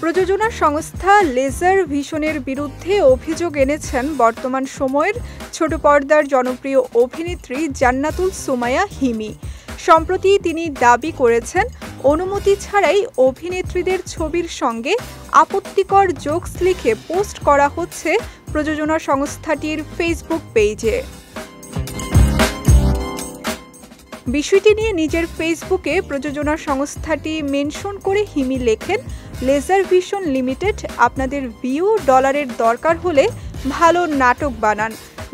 প্রযোজনা সংস্থা লেজার ভিশনের বিরুদ্ধে অভিযোগ এনেছেন বর্তমান সময়ের ছোট পর্দার জনপ্রিয় অভিনেত্রী জান্নাতুল সুমাইয়া হিমি। সম্প্রতি তিনি দাবি করেছেন, অনুমতি ছাড়াই অভিনেত্রীদের ছবির সঙ্গে আপত্তিকর জোকস লিখে পোস্ট করা হচ্ছে প্রযোজনা সংস্থাটির ফেসবুক পেজে। বিষয়টি নিয়ে নিজের ফেসবুকে প্রযোজনা সংস্থাটি মেনশন করে হিমি লেখেন, লেজার ভিশন লিমিটেড, আপনাদের ভিউ ডলারের দরকার হলে ভালো নাটক বানান।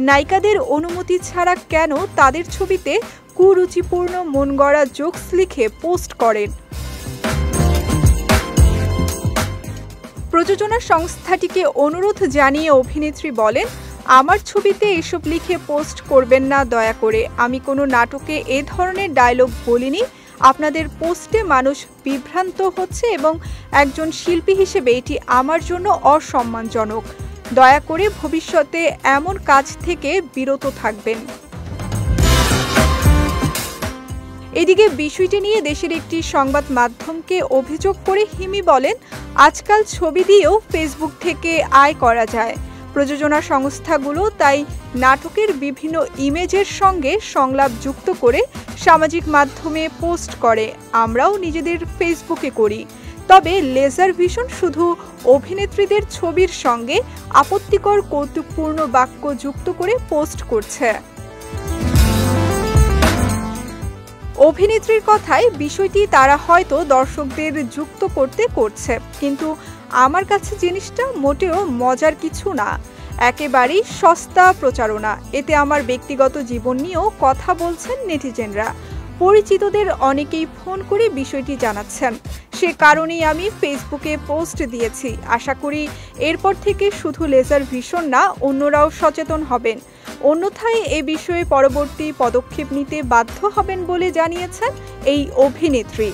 নায়িকাদের অনুমতি ছাড়া কেন তাদের ছবিতে কুরুচিপূর্ণ মনগড়া জোকস লিখে পোস্ট করেন? প্রযোজনা সংস্থাটিকে অনুরোধ জানিয়ে অভিনেত্রী বলেন, আমার ছবিতে এসব লিখে পোস্ট করবেন না দয়া করে। আমি কোনো নাটকে এ ধরনের ডায়লগ বলিনি। আপনাদের পোস্টে মানুষ বিভ্রান্ত হচ্ছে এবং একজন শিল্পী হিসেবে এটি আমার জন্য অসম্মানজনক। দয়া করে ভবিষ্যতে এমন কাজ থেকে বিরত থাকবেন। এদিকে বিষয়টি নিয়ে দেশের একটি সংবাদ মাধ্যমকে অভিযোগ করে হিমি বলেন, আজকাল ছবি দিয়েও ফেসবুক থেকে আয় করা যায়। প্রযোজনা সংস্থাগুলো তাই নাটকের বিভিন্ন ইমেজের সঙ্গে সংলাপ যুক্ত করে সামাজিক মাধ্যমে পোস্ট করে। আমরাও নিজেদের ফেসবুকে করি। তবে লেজার ভিশন শুধু অভিনেত্রীদের ছবির সঙ্গে আপত্তিকর কৌতুকপূর্ণ বাক্য যুক্ত করে পোস্ট করছে। অভিনেত্রীর কথায় বিষয়টি তারা হয়তো দর্শকদের যুক্ত করছে, কিন্তু আমার কাছে জিনিসটা মোটেও মজার কিছু না, একেবারেই সস্তা প্রচারণা। এতে আমার ব্যক্তিগত জীবন নিয়েও কথা বলছেন নেটিজেনরা। পরিচিতদের অনেকেই ফোন করে বিষয়টি জানাচ্ছেন। সে কারণেই আমি ফেসবুকে পোস্ট দিয়েছি। আশা করি এরপর থেকে শুধু লেজার ভিশন না, অন্যরাও সচেতন হবেন। অন্যথায় এ বিষয়ে পরবর্তী পদক্ষেপ নিতে বাধ্য হবেন বলে জানিয়েছেন এই অভিনেত্রী।